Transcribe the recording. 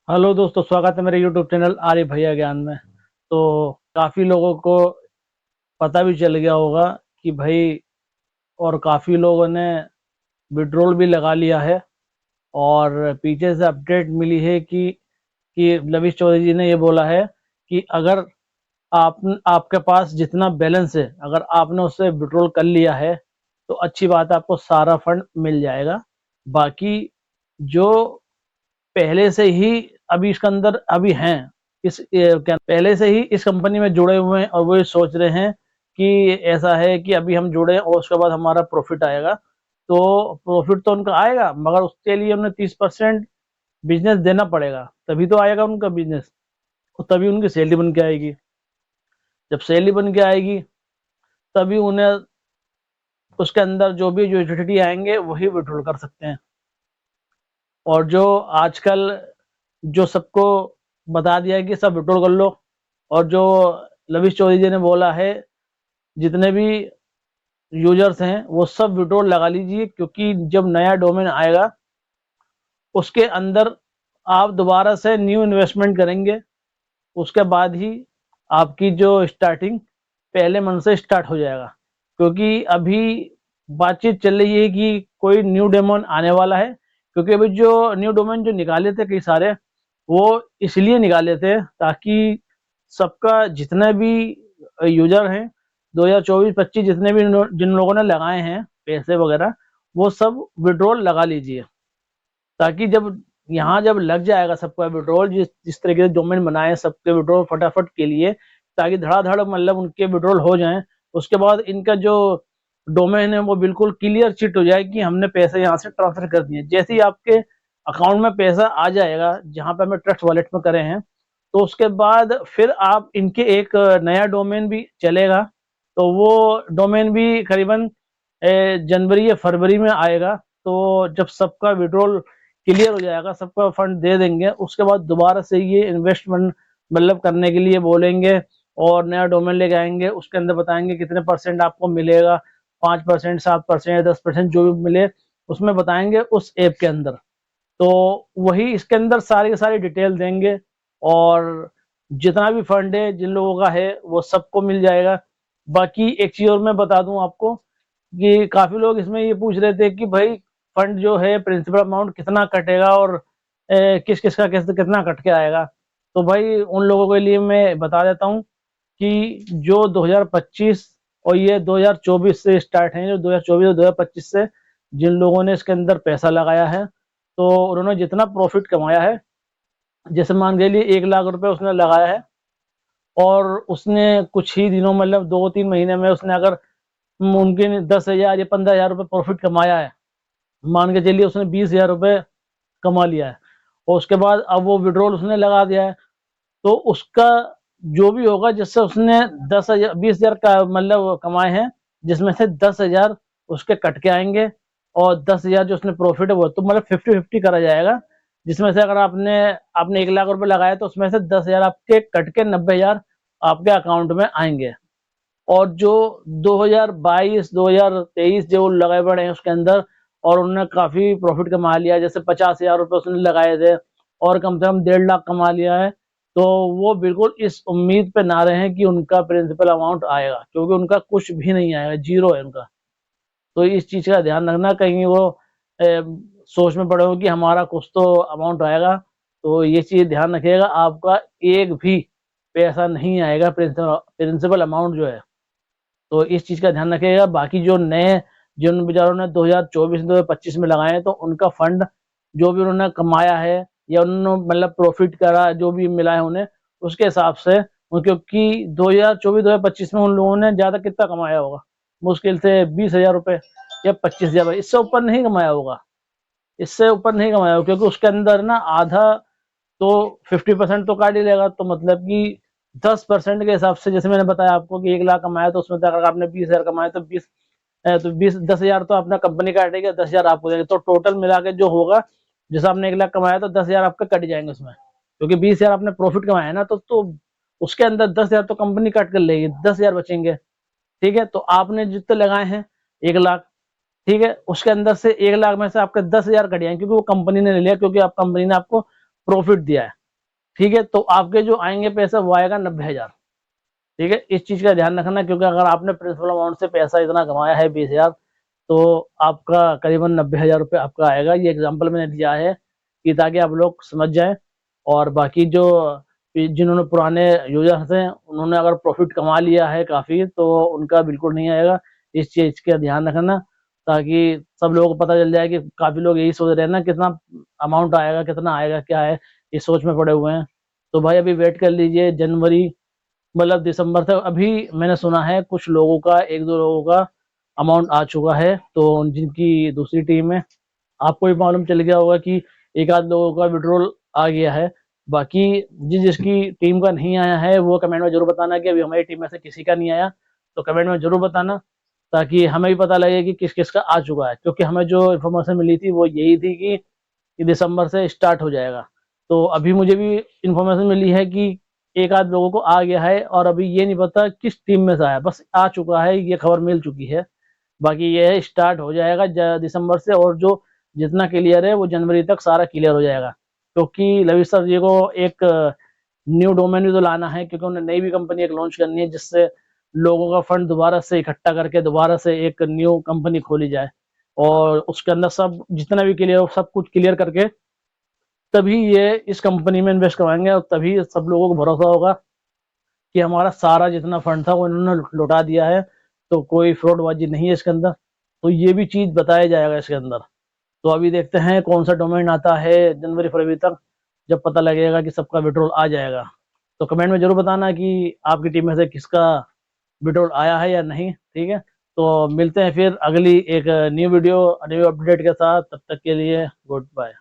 Hello दोस्तों, स्वागत है मेरे यूट्यूब चैनल आर्य भैया ज्ञान में। तो काफ़ी लोगों को पता भी चल गया होगा कि भाई, और काफ़ी लोगों ने विड्रॉल भी लगा लिया है। और पीछे से अपडेट मिली है कि लविश चौधरी जी ने ये बोला है कि अगर आपके पास जितना बैलेंस है, अगर आपने उससे विड्रॉल कर लिया है तो अच्छी बात है, आपको सारा फंड मिल जाएगा। बाकी जो पहले से ही अभी इसके अंदर अभी हैं, क्या पहले से ही इस कंपनी में जुड़े हुए हैं और वो ये सोच रहे हैं कि ऐसा है कि अभी हम जुड़े और उसके बाद हमारा प्रॉफिट आएगा। तो प्रॉफिट तो उनका आएगा, मगर उसके लिए उन्हें 30% बिजनेस देना पड़ेगा, तभी तो आएगा उनका बिजनेस। और तभी उनकी सैलरी बन के आएगी। जब सैलरी बन के आएगी तभी उन्हें उसके अंदर जो यूटिलिटी आएंगे वही विड्रॉल कर सकते हैं। और जो आजकल जो सबको बता दिया है कि सब विड्रॉल कर लो, और जो लविश चौधरी जी ने बोला है, जितने भी यूजर्स हैं वो सब विड्रॉल लगा लीजिए, क्योंकि जब नया डोमेन आएगा उसके अंदर आप दोबारा से न्यू इन्वेस्टमेंट करेंगे, उसके बाद ही आपकी जो स्टार्टिंग पहले मन से स्टार्ट हो जाएगा। क्योंकि अभी बातचीत चल रही है कि कोई न्यू डोमेन आने वाला है। क्योंकि अभी जो न्यू डोमेन जो निकाले थे कई सारे, वो इसलिए निकाले थे ताकि सबका जितने भी यूजर हैं 2024-25 जितने भी जिन लोगों ने लगाए हैं पैसे वगैरह, वो सब विड्रॉल लगा लीजिए। ताकि जब यहाँ जब लग जाएगा सबका विड्रॉल, जिस जिस तरीके से डोमेन बनाए सबके विड्रॉल फटाफट के लिए, ताकि धड़ाधड़ मतलब उनके विड्रॉल हो जाएं। उसके बाद इनका जो डोमेन है वो बिल्कुल क्लियर चिट हो जाए कि हमने पैसे यहाँ से ट्रांसफर कर दिए। जैसे ही आपके अकाउंट में पैसा आ जाएगा जहाँ पे हमें ट्रस्ट वॉलेट में करे हैं, तो उसके बाद फिर आप इनके एक नया डोमेन भी चलेगा। तो वो डोमेन भी करीबन जनवरी या फरवरी में आएगा। तो जब सबका विड्रॉल क्लियर हो जाएगा, सबका फंड दे देंगे, उसके बाद दोबारा से ये इन्वेस्टमेंट मतलब करने के लिए बोलेंगे और नया डोमेन लेके आएंगे। उसके अंदर बताएंगे कितने परसेंट आपको मिलेगा, 5%, 7%, 10% जो भी मिले उसमें बताएंगे उस ऐप के अंदर। तो वही इसके अंदर सारी की सारी डिटेल देंगे, और जितना भी फंड है जिन लोगों का है वो सबको मिल जाएगा। बाकी एक चीज और मैं बता दूं आपको कि काफी लोग इसमें ये पूछ रहे थे कि भाई, फंड जो है प्रिंसिपल अमाउंट कितना कटेगा और किस किस का कितना कट के आएगा। तो भाई उन लोगों के लिए मैं बता देता हूँ कि जो 2025 और ये 2024 से स्टार्ट है, जो 2024 और 2025 से जिन लोगों ने इसके अंदर पैसा लगाया है, तो उन्होंने जितना प्रॉफिट कमाया है, जैसे मान के लिए 1 लाख रुपए उसने लगाया है, और उसने कुछ ही दिनों मतलब 2-3 महीने में उसने अगर मुमकिन 10,000 या 15,000 रुपये प्रॉफिट कमाया है, मान के चलिए उसने 20,000 रुपये कमा लिया है, और उसके बाद अब वो विड्रॉल उसने लगा दिया है, तो उसका जो भी होगा, जिससे उसने 10,000 20,000 का मतलब कमाए हैं, जिसमें से 10,000 उसके कट के आएंगे, और 10,000 जो उसने प्रॉफिट है वो तो मतलब 50-50 करा जाएगा। जिसमें से अगर आपने आपने 1 लाख रुपए लगाया तो उसमें से 10,000 आपके कट के 90,000 आपके अकाउंट में आएंगे। और जो 2022 2023 जो लगाए पड़े हैं उसके अंदर, और उन्होंने काफी प्रॉफिट कमा लिया, जैसे 50,000 रुपये उसने लगाए थे और कम से कम 1.5 लाख कमा लिया है, तो वो बिल्कुल इस उम्मीद पे ना रहे कि उनका प्रिंसिपल अमाउंट आएगा, क्योंकि उनका कुछ भी नहीं आएगा, जीरो है उनका। तो इस चीज का ध्यान रखना, कहीं वो सोच में पड़े हो कि हमारा कुछ तो अमाउंट आएगा। तो ये चीज ध्यान रखिएगा, आपका एक भी पैसा नहीं आएगा प्रिंसिपल अमाउंट जो है। तो इस चीज का ध्यान रखिएगा। बाकी जो नए जिन बेचारों ने 2024-2025 में लगाए हैं, तो उनका फंड जो भी उन्होंने कमाया है या उन्होंने मतलब प्रॉफिट करा जो भी मिला है उन्हें, उसके हिसाब से, क्योंकि 2024-2025 में उन लोगों ने ज्यादा कितना कमाया होगा, मुश्किल से 20,000 रुपये या 25,000, इससे ऊपर नहीं कमाया होगा। इससे ऊपर नहीं कमाया होगा, क्योंकि उसके अंदर ना आधा तो 50% तो काट ही लेगा। तो मतलब कि 10% के हिसाब से, जैसे मैंने बताया आपको कि 1 लाख कमाया, तो उसमें से अगर आपने 20,000 कमाए तो 10,000 तो अपना कंपनी काटेगी, 10,000 आपको देंगे, तो टोटल मिला के जो होगा, जैसे आपने 1 लाख कमाया तो 10,000 आपके कट जाएंगे उसमें। क्योंकि 20,000 आपने प्रॉफिट कमाया ना, तो उसके अंदर 10,000 तो कंपनी काट कर लेगी, 10,000 बचेंगे। ठीक है, तो आपने जितने लगाए हैं 1 लाख, ठीक है, उसके अंदर से 1 लाख में से आपके 10,000 कट जाएंगे, क्योंकि वो कंपनी ने ले लिया, क्योंकि आप कंपनी ने आपको प्रॉफिट दिया है, ठीक है, तो आपके जो आएंगे पैसे वो आएगा 90,000। ठीक है, इस चीज का ध्यान रखना, क्योंकि अगर आपने प्रिंसिपल अमाउंट से पैसा इतना कमाया है 20,000, तो आपका करीबन 90,000 रुपये आपका आएगा। ये एग्जाम्पल मैंने दिया है कि ताकि आप लोग समझ जाएं। और बाकी जो जिन्होंने पुराने यूजर्स हैं उन्होंने अगर प्रॉफिट कमा लिया है काफ़ी, तो उनका बिल्कुल नहीं आएगा। इस चीज़ का ध्यान रखना, ताकि सब लोगों को पता चल जाए कि काफ़ी लोग यही सोच रहे हैं ना कितना अमाउंट आएगा, कितना आएगा, क्या है, इस सोच में पड़े हुए हैं। तो भाई अभी वेट कर लीजिए, जनवरी मतलब दिसंबर तक। अभी मैंने सुना है कुछ लोगों का, एक दो लोगों का अमाउंट आ चुका है, तो जिनकी दूसरी टीम है, आपको भी मालूम चल गया होगा कि एक आध लोगों का विड्रॉल आ गया है। बाकी जिसकी टीम का नहीं आया है वो कमेंट में जरूर बताना कि अभी हमारी टीम में से किसी का नहीं आया, तो कमेंट में जरूर बताना, ताकि हमें भी पता लगे कि किस किस का आ चुका है। क्योंकि हमें जो इन्फॉर्मेशन मिली थी वो यही थी कि दिसंबर से स्टार्ट हो जाएगा। तो अभी मुझे भी इन्फॉर्मेशन मिली है कि एक आध लोगों को आ गया है, और अभी ये नहीं पता किस टीम में से आया, बस आ चुका है, ये खबर मिल चुकी है। बाकी ये है स्टार्ट हो जाएगा दिसंबर से, और जो जितना क्लियर है वो जनवरी तक सारा क्लियर हो जाएगा। क्योंकि लविश सर जी को एक न्यू डोमेन भी तो लाना है, क्योंकि उन्हें नई भी कंपनी एक लॉन्च करनी है, जिससे लोगों का फंड दोबारा से इकट्ठा करके दोबारा से एक न्यू कंपनी खोली जाए, और उसके अंदर सब जितना भी क्लियर हो सब कुछ क्लियर करके तभी ये इस कंपनी में इन्वेस्ट करवाएंगे, और तभी सब लोगों को भरोसा होगा कि हमारा सारा जितना फंड था वो इन्होंने लौटा दिया है, तो कोई फ्रॉडबाजी नहीं है इसके अंदर। तो ये भी चीज़ बताया जाएगा इसके अंदर। तो अभी देखते हैं कौन सा डोमेन आता है जनवरी फरवरी तक, जब पता लगेगा कि सबका विड्रॉल आ जाएगा। तो कमेंट में जरूर बताना कि आपकी टीम में से किसका विड्रॉल आया है या नहीं। ठीक है, तो मिलते हैं फिर अगली एक न्यू वीडियो न्यू अपडेट के साथ। तब तक के लिए गुड बाय।